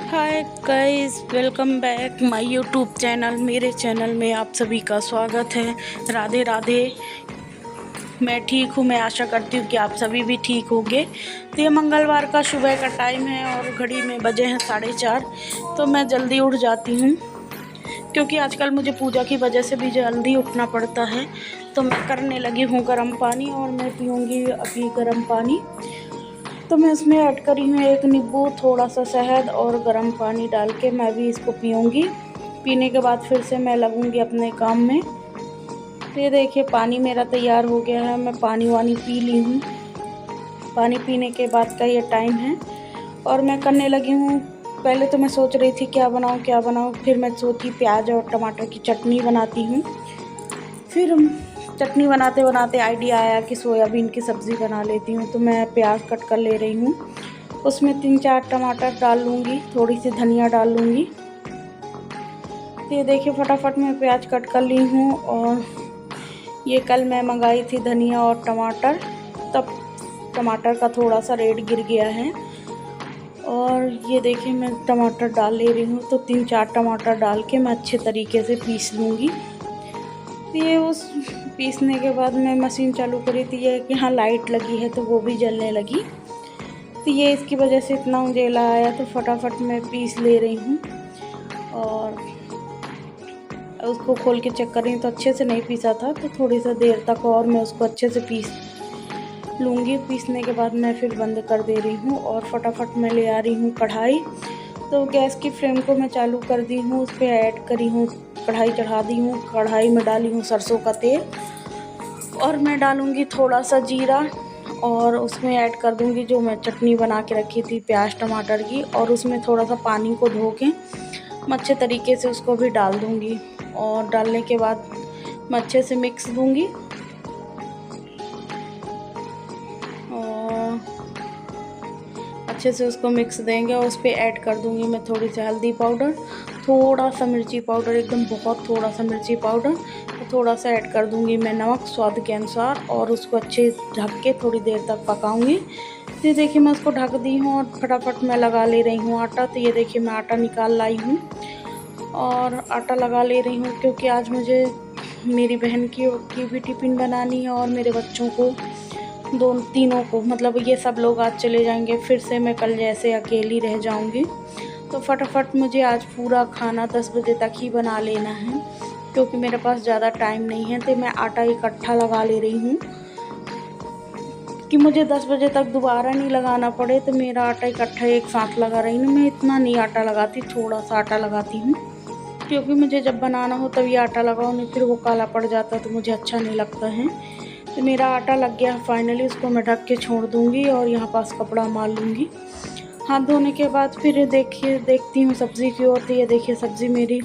Hi guys, welcome back my YouTube channel. मेरे channel में आप सभी का स्वागत है। राधे राधे। मैं ठीक हूँ। मैं आशा करती हूँ कि आप सभी भी ठीक होंगे। तो ये मंगलवार का सुबह का टाइम है और घड़ी में बजे हैं 4:30। तो मैं जल्दी उठ जाती हूँ क्योंकि आजकल मुझे पूजा की वजह से भी जल्दी उठना पड़ता है। तो मैं करने लगी हूँ गर्म पानी और मैं पीऊँगी अभी गर्म पानी। तो मैं इसमें ऐड करी हूँ 1 नींबू, थोड़ा सा शहद और गर्म पानी डाल के मैं भी इसको पीऊँगी। पीने के बाद फिर से मैं लगूँगी अपने काम में। तो ये देखिए पानी मेरा तैयार हो गया है। मैं पानी वानी पी ली हूँ। पानी पीने के बाद का ये टाइम है और मैं करने लगी हूँ। पहले तो मैं सोच रही थी क्या बनाऊँ, फिर मैं सोची प्याज और टमाटर की चटनी बनाती हूँ। फिर चटनी बनाते बनाते आइडिया आया कि सोयाबीन की सब्ज़ी बना लेती हूँ। तो मैं प्याज कट कर ले रही हूँ। उसमें 3-4 टमाटर डाल लूँगी, थोड़ी सी धनिया डाल लूँगी। तो ये देखिए फटाफट मैं प्याज कट कर ली हूँ। और ये कल मैं मंगाई थी धनिया और टमाटर, तब टमाटर का थोड़ा सा रेट गिर गया है। और ये देखिए मैं टमाटर डाल ले रही हूँ। तो 3-4 टमाटर डाल के मैं अच्छे तरीके से पीस लूँगी। तो ये उस पीसने के बाद मैं मशीन चालू करी थी। ये कि हाँ लाइट लगी है तो वो भी जलने लगी। तो ये इसकी वजह से इतना उजेला आया। तो फटाफट मैं पीस ले रही हूँ और उसको खोल के चेक कर रही हूँ तो अच्छे से नहीं पीसा था। तो थोड़ी सा देर तक और मैं उसको अच्छे से पीस लूँगी। पीसने के बाद मैं फिर बंद कर दे रही हूँ और फटाफट मैं ले आ रही हूँ कढ़ाई। तो गैस की फ्लेम को मैं चालू कर दी हूँ, उस पर ऐड करी हूँ, कढ़ाई चढ़ा दी हूँ। कढ़ाई में डाली हूँ सरसों का तेल और मैं डालूँगी थोड़ा सा जीरा और उसमें ऐड कर दूँगी जो मैं चटनी बना के रखी थी प्याज टमाटर की। और उसमें थोड़ा सा पानी को धो के मैं अच्छे तरीके से उसको भी डाल दूँगी। और डालने के बाद मैं अच्छे से मिक्स दूँगी और अच्छे से उसको मिक्स देंगे। और उस पर ऐड कर दूँगी मैं थोड़ी सी हल्दी पाउडर, थोड़ा सा मिर्ची पाउडर, एकदम बहुत थोड़ा सा मिर्ची पाउडर, थोड़ा सा ऐड कर दूँगी मैं नमक स्वाद के अनुसार। और उसको अच्छे ढक के थोड़ी देर तक पकाऊँगी। तो ये देखिए मैं उसको ढक दी हूँ और फटाफट मैं लगा ले रही हूँ आटा। तो ये देखिए मैं आटा निकाल लाई हूँ और आटा लगा ले रही हूँ क्योंकि आज मुझे मेरी बहन की भी टिफ़िन बनानी है और मेरे बच्चों को तीनों को, मतलब ये सब लोग आज चले जाएंगे। फिर से मैं कल जैसे अकेली रह जाऊंगी। तो फटाफट मुझे आज पूरा खाना 10 बजे तक ही बना लेना है क्योंकि मेरे पास ज़्यादा टाइम नहीं है। तो मैं आटा इकट्ठा लगा ले रही हूँ कि मुझे 10 बजे तक दोबारा नहीं लगाना पड़े। तो मेरा आटा इकट्ठा एक साथ लगा रही हूँ। मैं इतना नहीं आटा लगाती, थोड़ा सा आटा लगाती हूँ क्योंकि मुझे जब बनाना हो तभी आटा लगाओ, नहीं फिर वो काला पड़ जाता तो मुझे अच्छा नहीं लगता है। तो मेरा आटा लग गया फाइनली। उसको मैं ढक के छोड़ दूँगी और यहाँ पास कपड़ा मार लूँगी। हाथ धोने के बाद फिर देखती हूँ सब्ज़ी की ओर। तो ये देखिए सब्ज़ी मेरी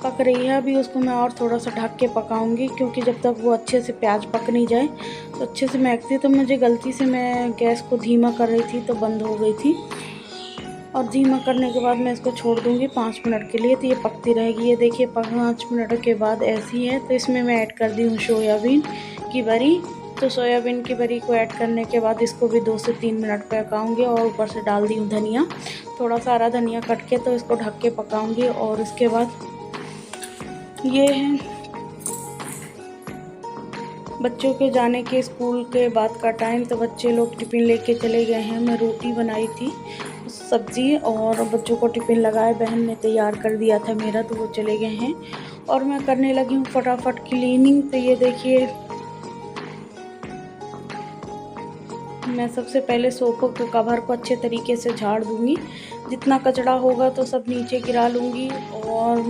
पक रही है। अभी उसको मैं और थोड़ा सा ढक के पकाऊंगी क्योंकि जब तक वो अच्छे से प्याज पक नहीं जाए तो अच्छे से महकती। तो मुझे गलती से मैं गैस को धीमा कर रही थी तो बंद हो गई थी। और धीमा करने के बाद मैं इसको छोड़ दूँगी 5 मिनट के लिए। तो ये पकती रहेगी। ये देखिए 5 मिनट के बाद ऐसी है। तो इसमें मैं ऐड कर दी हूँ सोयाबीन की बरी। तो सोयाबीन की बरी को ऐड करने के बाद इसको भी 2 से 3 मिनट पकाऊंगी और ऊपर से डाल दी हूँ धनिया, थोड़ा सा हरा धनिया कट के। तो इसको ढक के पकाऊंगी। और उसके बाद ये है बच्चों के जाने के स्कूल के बाद का टाइम। तो बच्चे लोग टिफ़िन लेके चले गए हैं। मैं रोटी बनाई थी, सब्ज़ी, और बच्चों को टिफ़िन लगाए बहन ने तैयार कर दिया था मेरा। तो वो चले गए हैं और मैं करने लगी हूँ फटाफट क्लीनिंग। तो ये देखिए मैं सबसे पहले सोफ़े के कवर को अच्छे तरीके से झाड़ दूँगी। जितना कचरा होगा तो सब नीचे गिरा लूँगी। और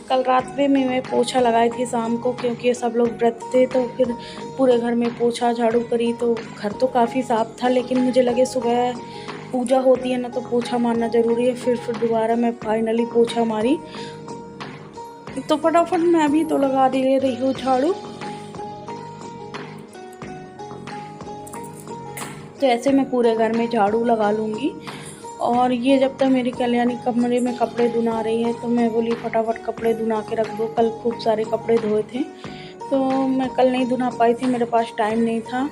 कल रात में मैं पोछा लगाई थी शाम को क्योंकि सब लोग व्रत थे। तो फिर पूरे घर में पोछा झाड़ू करी। तो घर तो काफ़ी साफ़ था लेकिन मुझे लगे सुबह पूजा होती है ना तो पोछा मारना ज़रूरी है। फिर दोबारा मैं फाइनली पोछा मारी। तो फटाफट मैं भी तो लगा दे रही हूँ झाड़ू। तो ऐसे मैं पूरे घर में झाड़ू लगा लूँगी। और ये जब तक मेरी कल्याणी कमरे में कपड़े धुना रही है तो मैं बोली फटाफट कपड़े धुना के रख दो। कल खूब सारे कपड़े धोए थे तो मैं कल नहीं धुना पाई थी, मेरे पास टाइम नहीं था।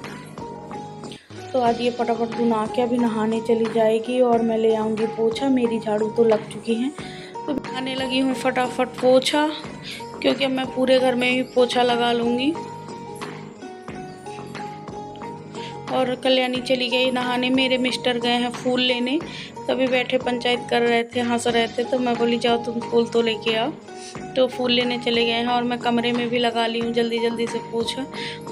तो आज ये फटाफट नहा के अभी नहाने चली जाएगी और मैं ले आऊँगी पोछा। मेरी झाड़ू तो लग चुकी है, तो लगाने लगी हूँ फटाफट पोछा, क्योंकि अब मैं पूरे घर में ही पोछा लगा लूँगी। और कल्याणी चली गई नहाने, मेरे मिस्टर गए हैं फूल लेने, तभी बैठे पंचायत कर रहे थे, हंस रहे थे, तो मैं बोली जाओ तुम फूल तो लेके आओ। तो फूल लेने चले गए हैं और मैं कमरे में भी लगा ली हूँ जल्दी जल्दी से पोछा।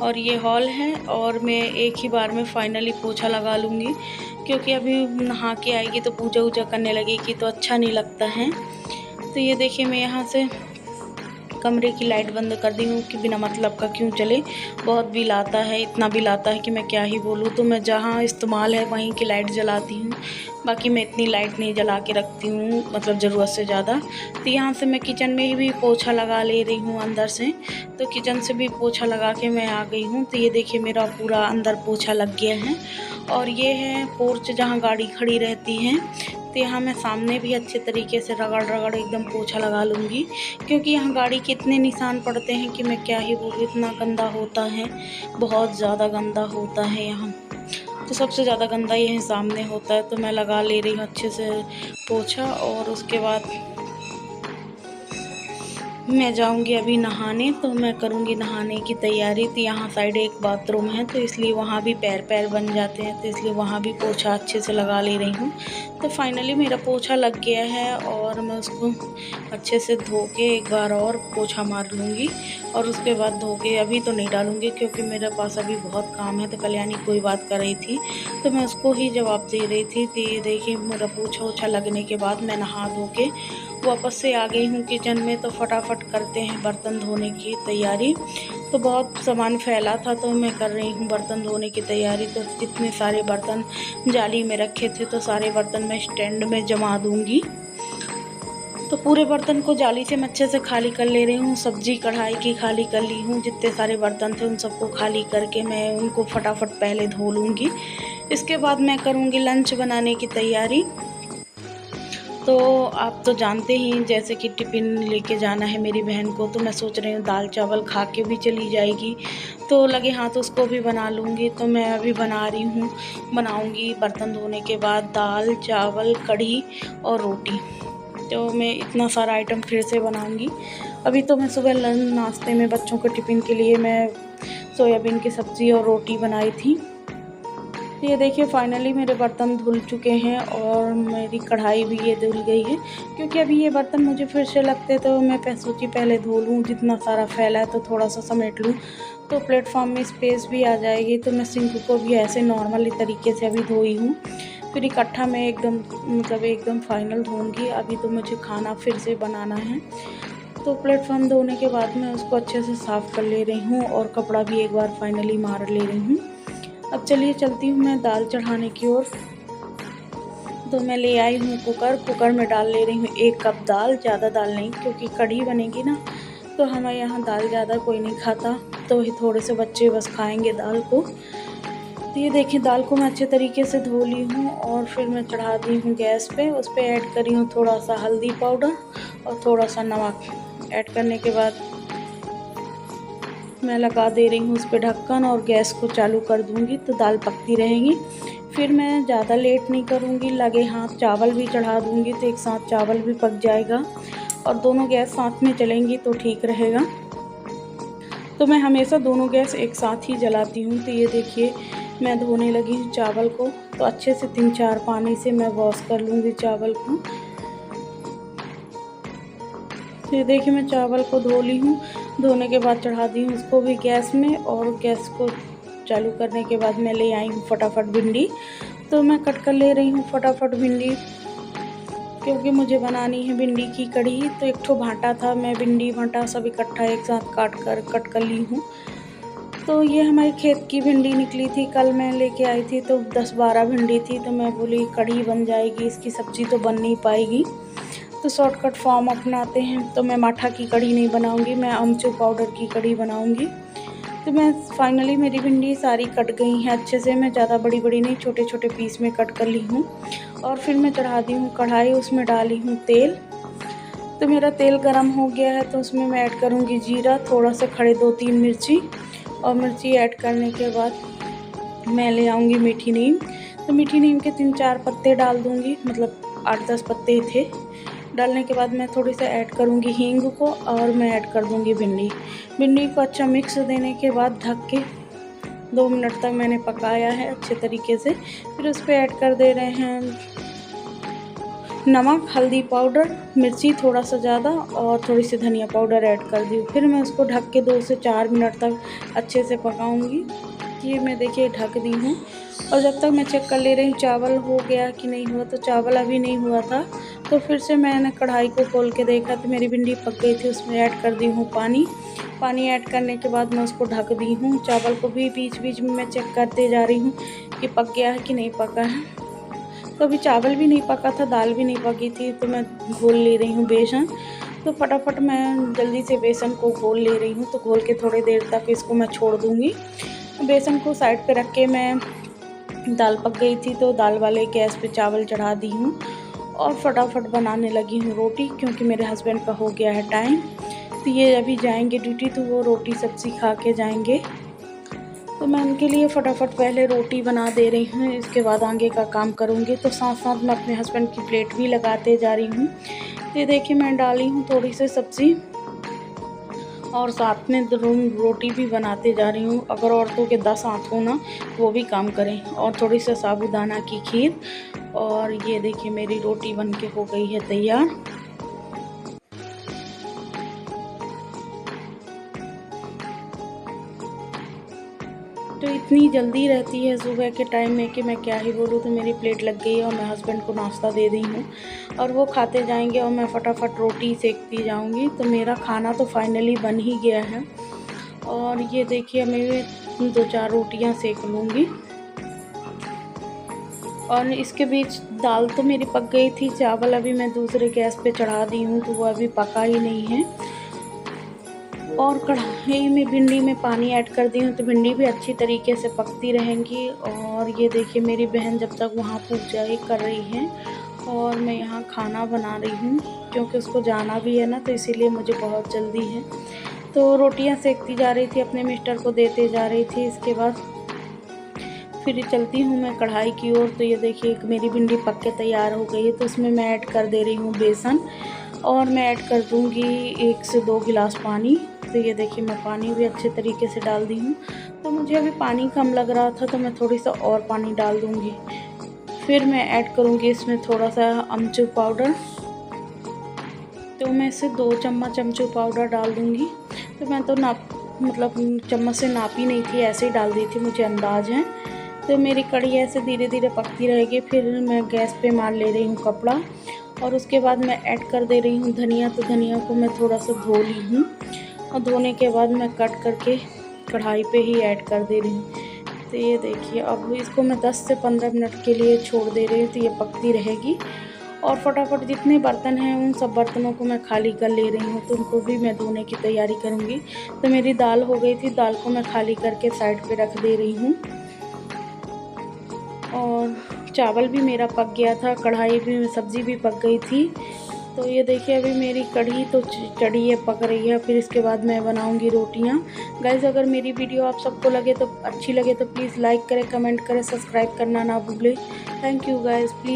और ये हॉल है और मैं एक ही बार में फाइनली पोछा लगा लूँगी, क्योंकि अभी नहा के आएगी तो पूजा वूजा करने लगेगी तो अच्छा नहीं लगता है। तो ये देखिए मैं यहाँ से कमरे की लाइट बंद कर दी हूँ कि बिना मतलब का क्यों चले। बहुत बिल आता है, इतना बिल आता है कि मैं क्या ही बोलूँ। तो मैं जहाँ इस्तेमाल है वहीं की लाइट जलाती हूँ, बाकी मैं इतनी लाइट नहीं जला के रखती हूँ, मतलब ज़रूरत से ज़्यादा। तो यहाँ से मैं किचन में ही भी पोछा लगा ले रही हूँ अंदर से, तो किचन से भी पोछा लगा के मैं आ गई हूँ। तो ये देखिए मेरा पूरा अंदर पोछा लग गया है। और ये है पोर्च जहाँ गाड़ी खड़ी रहती है, तो यहाँ मैं सामने भी अच्छे तरीके से रगड़ रगड़ एकदम पोछा लगा लूँगी, क्योंकि यहाँ गाड़ी के इतने निशान पड़ते हैं कि मैं क्या ही बोलूँ, इतना गंदा होता है, बहुत ज़्यादा गंदा होता है यहाँ। तो सबसे ज़्यादा गंदा यही सामने होता है। तो मैं लगा ले रही हूँ अच्छे से पोछा और उसके बाद मैं जाऊंगी अभी नहाने। तो मैं करूंगी नहाने की तैयारी। तो यहाँ साइड एक बाथरूम है, तो इसलिए वहाँ भी पैर पैर बन जाते हैं, तो इसलिए वहाँ भी पोछा अच्छे से लगा ले रही हूँ। तो फाइनली मेरा पोछा लग गया है और मैं उसको अच्छे से धो के एक बार और पोछा मार लूँगी और उसके बाद धो के अभी तो नहीं डालूँगी, क्योंकि मेरे पास अभी बहुत काम है। तो कल्याणी कोई बात कर रही थी तो मैं उसको ही जवाब दे रही थी। तो ये देखिए मेरा पोछा ओछा लगने के बाद मैं नहा धो के वापस से आ गई हूँ किचन में। तो फटाफट करते हैं बर्तन धोने की तैयारी। तो बहुत सामान फैला था, तो मैं कर रही हूँ बर्तन धोने की तैयारी। तो जितने सारे बर्तन जाली में रखे थे तो सारे बर्तन मैं स्टैंड में जमा दूँगी। तो पूरे बर्तन को जाली से मैं अच्छे से खाली कर ले रही हूँ। सब्जी कढ़ाई की खाली कर ली हूँ, जितने सारे बर्तन थे उन सबको खाली करके मैं उनको फटाफट पहले धो लूँगी। इसके बाद मैं करूँगी लंच बनाने की तैयारी। तो आप तो जानते ही, जैसे कि टिफ़िन लेके जाना है मेरी बहन को, तो मैं सोच रही हूँ दाल चावल खा के भी चली जाएगी, तो लगे हाथ उसको भी बना लूँगी। तो मैं अभी बना रही हूँ, बनाऊँगी बर्तन धोने के बाद दाल चावल कढ़ी और रोटी। तो मैं इतना सारा आइटम फिर से बनाऊँगी। अभी तो मैं सुबह नाश्ते में बच्चों के टिफ़िन के लिए मैं सोयाबीन की सब्ज़ी और रोटी बनाई थी। ये देखिए फाइनली मेरे बर्तन धुल चुके हैं और मेरी कढ़ाई भी ये धुल गई है, क्योंकि अभी ये बर्तन मुझे फिर से लगते तो मैं सोची पहले धो लूँ, जितना सारा फैला है तो थोड़ा सा समेट लूँ, तो प्लेटफॉर्म में स्पेस भी आ जाएगी। तो मैं सिंक को भी ऐसे नॉर्मली तरीके से अभी धोई हूँ, फिर इकट्ठा मैं एकदम मतलब एकदम फाइनल धोऊँगी। अभी तो मुझे खाना फिर से बनाना है। तो प्लेटफॉर्म धोने के बाद मैं उसको अच्छे से साफ़ कर ले रही हूँ और कपड़ा भी एक बार फाइनली मार ले रही हूँ। अब चलिए चलती हूँ मैं दाल चढ़ाने की ओर। तो मैं ले आई हूँ कुकर में डाल ले रही हूँ 1 कप दाल, ज़्यादा दाल नहीं, क्योंकि कढ़ी बनेगी ना, तो हमारे यहाँ दाल ज़्यादा कोई नहीं खाता, तो ही थोड़े से बच्चे बस खाएंगे दाल को। तो ये देखिए दाल को मैं अच्छे तरीके से धो ली हूँ और फिर मैं चढ़ा दी हूँ गैस पे। उस पर ऐड करी हूँ थोड़ा सा हल्दी पाउडर और थोड़ा सा नमक। ऐड करने के बाद मैं लगा दे रही हूँ उस पर ढक्कन और गैस को चालू कर दूँगी, तो दाल पकती रहेगी। फिर मैं ज़्यादा लेट नहीं करूँगी, लगे हाथ चावल भी चढ़ा दूँगी, तो एक साथ चावल भी पक जाएगा और दोनों गैस साथ में चलेंगी तो ठीक रहेगा। तो मैं हमेशा दोनों गैस एक साथ ही जलाती हूँ। तो ये देखिए मैं धोने लगी हूँ चावल को, तो अच्छे से 3-4 पानी से मैं वॉश कर लूँगी चावल को। तो ये देखिए मैं चावल को धो ली हूँ। धोने के बाद चढ़ा दी हूँ उसको भी गैस में, और गैस को चालू करने के बाद मैं ले आई हूँ फटाफट भिंडी। तो मैं कट कर ले रही हूँ फटाफट भिंडी, क्योंकि मुझे बनानी है भिंडी की कढ़ी। तो एक ठो भांटा था, मैं भिंडी भांटा सब इकट्ठा एक साथ कट कर ली हूँ। तो ये हमारी खेत की भिंडी निकली थी, कल मैं लेके आई थी, तो 10-12 भिंडी थी। तो मैं बोली कढ़ी बन जाएगी, इसकी सब्ज़ी तो बन नहीं पाएगी, तो शॉर्टकट फॉर्म अपनाते हैं। तो मैं माठा की कढ़ी नहीं बनाऊंगी, मैं अमचूर पाउडर की कढ़ी बनाऊंगी। तो मैं फाइनली मेरी भिंडी सारी कट गई हैं अच्छे से। मैं ज़्यादा बड़ी बड़ी नहीं, छोटे छोटे पीस में कट कर ली हूँ। और फिर मैं चढ़ा दी हूँ कढ़ाई, उसमें डाली हूँ तेल। तो मेरा तेल गरम हो गया है, तो उसमें मैं ऐड करूँगी जीरा, थोड़ा सा खड़े 2-3 मिर्ची, और मिर्ची ऐड करने के बाद मैं ले आऊँगी मीठी नीम। तो मीठी नीम के 3-4 पत्ते डाल दूँगी, मतलब 8-10 पत्ते थे। डालने के बाद मैं थोड़ी सा ऐड करूँगी हींग को, और मैं ऐड कर दूँगी भिंडी। भिंडी को अच्छा मिक्स देने के बाद ढक के 2 मिनट तक मैंने पकाया है अच्छे तरीके से। फिर उस पर ऐड कर दे रहे हैं नमक, हल्दी पाउडर, मिर्ची थोड़ा सा ज़्यादा, और थोड़ी सी धनिया पाउडर ऐड कर दी। फिर मैं उसको ढक के 2 से 4 मिनट तक अच्छे से पकाऊंगी। ये मैं देखिए ढक दी हूँ, और जब तक मैं चेक कर ले रही हूँ चावल हो गया कि नहीं हुआ। तो चावल अभी नहीं हुआ था, तो फिर से मैंने कढ़ाई को खोल के देखा तो मेरी भिंडी पक गई थी। उसमें ऐड कर दी हूँ पानी ऐड करने के बाद मैं उसको ढक दी हूँ। चावल को भी बीच बीच में मैं चेक करते जा रही हूँ कि पक गया है कि नहीं पका है। तो अभी चावल भी नहीं पका था, दाल भी नहीं पकी थी, तो मैं घोल ले रही हूँ बेसन। तो फटाफट मैं जल्दी से बेसन को घोल ले रही हूँ। तो घोल के थोड़ी देर तक इसको मैं छोड़ दूँगी। बेसन को साइड पे रख के मैं, दाल पक गई थी तो दाल वाले गैस पे चावल चढ़ा दी हूँ, और फटाफट बनाने लगी हूँ रोटी, क्योंकि मेरे हस्बैंड का हो गया है टाइम। तो ये अभी जाएंगे ड्यूटी, तो वो रोटी सब्ज़ी खा के जाएंगे। तो मैं उनके लिए फटाफट पहले रोटी बना दे रही हूँ, इसके बाद आगे का काम करूँगी। तो साथ साथ मैं अपने हस्बैंड की प्लेट भी लगाते जा रही हूँ। तो ये देखिए मैं डाली हूँ थोड़ी सी सब्ज़ी, और साथ में रोटी भी बनाते जा रही हूँ। अगर औरतों के 10 हाथ हो ना, वो भी काम करें। और थोड़ी सी साबूदाना की खीर, और ये देखिए मेरी रोटी बन के हो गई है तैयार। तो इतनी जल्दी रहती है सुबह के टाइम में कि मैं क्या ही बोलूँ। तो मेरी प्लेट लग गई है, और मैं हस्बैंड को नाश्ता दे दी हूँ, और वो खाते जाएंगे, और मैं फटाफट रोटी सेकती जाऊँगी। तो मेरा खाना तो फाइनली बन ही गया है, और ये देखिए मैं 2-4 रोटियाँ सेक लूँगी। और इसके बीच दाल तो मेरी पक गई थी, चावल अभी मैं दूसरे गैस पे चढ़ा दी हूँ, तो वो अभी पका ही नहीं है। और कढ़ाई में भिंडी में पानी ऐड कर दी हूँ, तो भिंडी भी अच्छी तरीके से पकती रहेंगी। और ये देखिए मेरी बहन जब तक वहाँ पूजा कर रही है, और मैं यहाँ खाना बना रही हूँ, क्योंकि उसको जाना भी है ना, तो इसीलिए मुझे बहुत जल्दी है। तो रोटियाँ सेकती जा रही थी, अपने मिस्टर को देते जा रही थी। इसके बाद फिर चलती हूँ मैं कढ़ाई की ओर। तो ये देखिए मेरी भिंडी पक के तैयार हो गई है। तो उसमें मैं ऐड कर दे रही हूँ बेसन, और मैं ऐड कर दूँगी 1 से 2 गिलास पानी। तो ये देखिए मैं पानी भी अच्छे तरीके से डाल दी हूँ। तो मुझे अभी पानी कम लग रहा था, तो मैं थोड़ी सा और पानी डाल दूँगी। फिर मैं ऐड करूँगी इसमें थोड़ा सा अमचूर पाउडर। तो मैं इसे 2 चम्मच अमचूर पाउडर डाल दूँगी। तो मैं तो मतलब चम्मच से नापी नहीं थी, ऐसे ही डाल दी थी, मुझे अंदाज़ है। तो मेरी कढ़ी ऐसे धीरे धीरे पकती रहेगी। फिर मैं गैस पे मार ले रही हूँ कपड़ा, और उसके बाद मैं ऐड कर दे रही हूँ धनिया। तो धनिया को मैं थोड़ा सा धो ली हूँ, और धोने के बाद मैं कट करके कढ़ाई पे ही ऐड कर दे रही हूँ। तो ये देखिए अब इसको मैं 10 से 15 मिनट के लिए छोड़ दे रही हूँ, तो ये पकती रहेगी। और फटाफट जितने बर्तन हैं उन सब बर्तनों को मैं खाली कर ले रही हूँ, तो उनको भी मैं धोने की तैयारी करूँगी। तो मेरी दाल हो गई थी, दाल को मैं खाली करके साइड पे रख दे रही हूँ। और चावल भी मेरा पक गया था, कढ़ाई भी, सब्ज़ी भी पक गई थी। तो ये देखिए अभी मेरी कढ़ी तो चढ़ी है, पक रही है। फिर इसके बाद मैं बनाऊंगी रोटियां। गाइस अगर मेरी वीडियो आप सबको लगे तो अच्छी लगे तो प्लीज़ लाइक करें, कमेंट करें, सब्सक्राइब करना ना भूलें। Thank you guys. प्लीज़